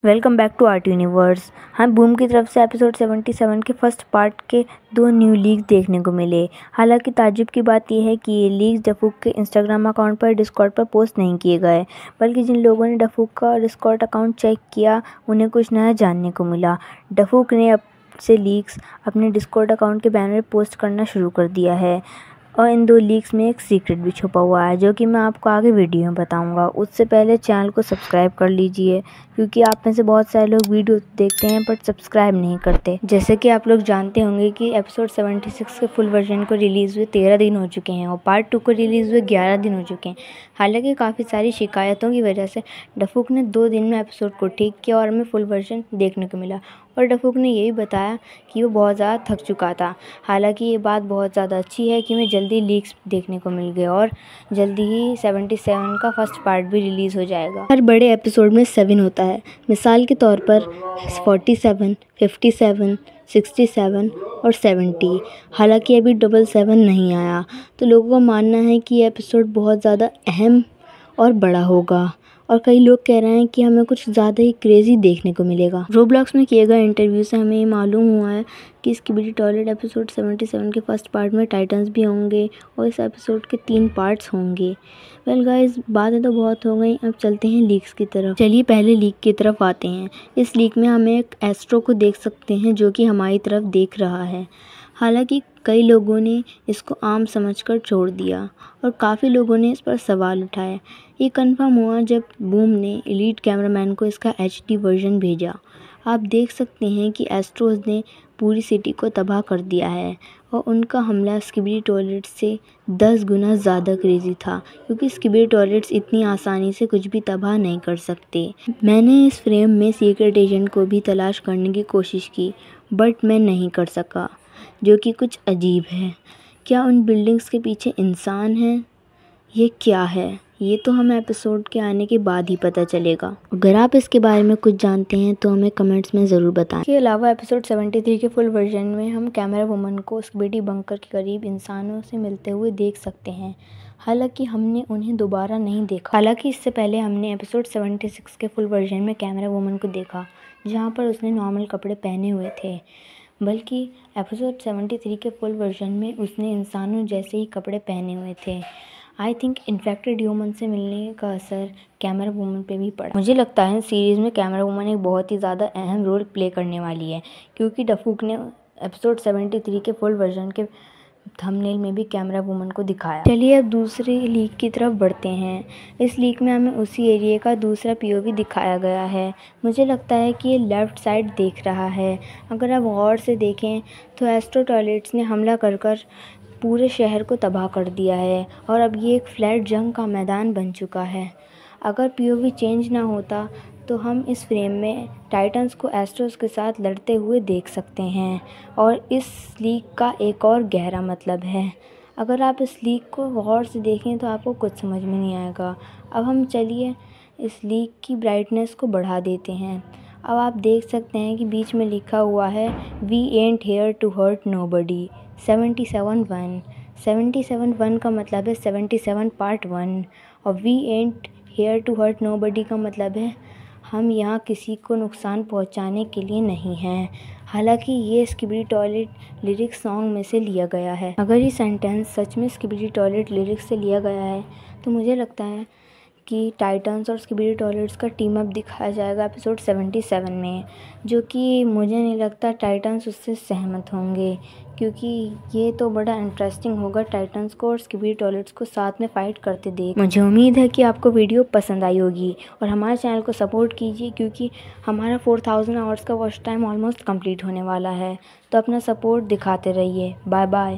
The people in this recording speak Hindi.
Welcome back to art universe. हम बूम की तरफ से एपिसोड 77 के फर्स्ट पार्ट के 2 न्यू लीक्स देखने को मिले। हालांकि ताज्जुब की बात यह है कि ये लीक्स डफूक के इंस्टाग्राम अकाउंट पर डिस्कॉर्ड पर पोस्ट नहीं किए गए, बल्कि जिन लोगों ने डफूक का डिस्कॉर्ड अकाउंट चेक किया उन्हें कुछ नया जानने को मिला। डफूक ने अब से लीक्स अपने डिस्कॉर्ड अकाउंट के बैनर पर पोस्ट करना शुरू कर दिया है और इन 2 लीक्स में एक सीक्रेट भी छुपा हुआ है, जो कि मैं आपको आगे वीडियो में बताऊंगा। उससे पहले चैनल को सब्सक्राइब कर लीजिए, क्योंकि आप में से बहुत सारे लोग वीडियो देखते हैं बट सब्सक्राइब नहीं करते। जैसे कि आप लोग जानते होंगे कि एपिसोड 76 के फुल वर्जन को रिलीज़ हुए 13 दिन हो चुके हैं और पार्ट 2 को रिलीज़ हुए 11 दिन हो चुके हैं। हालांकि काफ़ी सारी शिकायतों की वजह से डफूक ने 2 दिन में एपिसोड को ठीक किया और हमें फुल वर्जन देखने को मिला। और डफूक ने यही बताया कि वो बहुत ज़्यादा थक चुका था। हालांकि ये बात बहुत ज़्यादा अच्छी है कि हमें जल्दी लीक्स देखने को मिल गए और जल्दी ही 77 का फर्स्ट पार्ट भी रिलीज़ हो जाएगा। हर बड़े एपिसोड में 7 होता है, मिसाल के तौर पर 47, 57, 67 और 70। हालांकि अभी 77 नहीं आया, तो लोगों का मानना है कि ये एपिसोड बहुत ज़्यादा अहम और बड़ा होगा और कई लोग कह रहे हैं कि हमें कुछ ज़्यादा ही क्रेज़ी देखने को मिलेगा। रोब्लॉक्स में किए गए इंटरव्यू से हमें ये मालूम हुआ है कि स्किबिडी टॉयलेट एपिसोड 77 के फर्स्ट पार्ट में टाइटन्स भी होंगे और इस एपिसोड के 3 पार्ट्स होंगे। वेल गाइस, बातें तो बहुत हो गई, अब चलते हैं लीक्स की तरफ। चलिए पहले लीक की तरफ आते हैं। इस लीक में हमें एक एस्ट्रो को देख सकते हैं जो कि हमारी तरफ देख रहा है। हालांकि कई लोगों ने इसको आम समझकर छोड़ दिया और काफ़ी लोगों ने इस पर सवाल उठाए। ये कंफर्म हुआ जब बूम ने एलीट कैमरामैन को इसका HD वर्जन भेजा। आप देख सकते हैं कि एस्ट्रोज ने पूरी सिटी को तबाह कर दिया है और उनका हमला स्किबिडी टॉयलेट से 10 गुना ज़्यादा क्रेज़ी था, क्योंकि स्किबिडी टॉयलेट्स इतनी आसानी से कुछ भी तबाह नहीं कर सकते। मैंने इस फ्रेम में सीक्रेट एजेंट को भी तलाश करने की कोशिश की, बट मैं नहीं कर सका, जो कि कुछ अजीब है। क्या उन बिल्डिंग्स के पीछे इंसान हैं? ये क्या है? ये तो हमें एपिसोड के आने के बाद ही पता चलेगा। अगर आप इसके बारे में कुछ जानते हैं तो हमें कमेंट्स में ज़रूर बताएं। इसके अलावा एपिसोड 73 के फुल वर्जन में हम कैमरा वुमन को स्किबिडी बंकर के करीब इंसानों से मिलते हुए देख सकते हैं। हालांकि हमने उन्हें दोबारा नहीं देखा। हालांकि इससे पहले हमने एपिसोड 76 के फुल वर्जन में कैमरा वुमन को देखा, जहाँ पर उसने नॉर्मल कपड़े पहने हुए थे, बल्कि एपिसोड 73 के फुल वर्जन में उसने इंसानों जैसे ही कपड़े पहने हुए थे। आई थिंक इन्फेक्टेड ह्यूमन से मिलने का असर कैमरा वुमन पे भी पड़ा। मुझे लगता है सीरीज़ में कैमरा वुमन एक बहुत ही ज़्यादा अहम रोल प्ले करने वाली है, क्योंकि डफूक ने एपिसोड 73 के फुल वर्जन के थंबनेल में भी कैमरा वुमन को दिखाया। चलिए अब दूसरी लीक की तरफ बढ़ते हैं। इस लीक में हमें उसी एरिया का दूसरा POV दिखाया गया है। मुझे लगता है कि ये लेफ़्ट साइड देख रहा है। अगर आप गौर से देखें तो एस्ट्रो टॉयलेट्स ने हमला कर पूरे शहर को तबाह कर दिया है और अब ये एक फ्लैट जंग का मैदान बन चुका है। अगर POV चेंज ना होता तो हम इस फ्रेम में टाइटन्स को एस्ट्रोस के साथ लड़ते हुए देख सकते हैं और इस लीक का एक और गहरा मतलब है। अगर आप इस लीक को गौर से देखें तो आपको कुछ समझ में नहीं आएगा। अब हम चलिए इस लीक की ब्राइटनेस को बढ़ा देते हैं। अब आप देख सकते हैं कि बीच में लिखा हुआ है we ain't here to hurt nobody 77-1। 77-1 का मतलब है 77 पार्ट 1 और we ain't here to hurt nobody का मतलब है हम यहाँ किसी को नुकसान पहुँचाने के लिए नहीं हैं। हालांकि ये स्किबिडी टॉयलेट लिरिक्स सॉन्ग में से लिया गया है। अगर ये सेंटेंस सच में स्किबिडी टॉयलेट लिरिक्स से लिया गया है तो मुझे लगता है कि टाइटन्स और स्किबिडी टॉयलेट्स का टीम अप दिखाया जाएगा एपिसोड 77 में, जो कि मुझे नहीं लगता टाइटन्स उससे सहमत होंगे, क्योंकि ये तो बड़ा इंटरेस्टिंग होगा टाइटन्स को और स्किबिडी टॉयलेट्स को साथ में फ़ाइट करते देख। मुझे उम्मीद है कि आपको वीडियो पसंद आई होगी और हमारे चैनल को सपोर्ट कीजिए, क्योंकि हमारा 4000 आवर्स का वॉच टाइम ऑलमोस्ट कंप्लीट होने वाला है। तो अपना सपोर्ट दिखाते रहिए। Bye bye.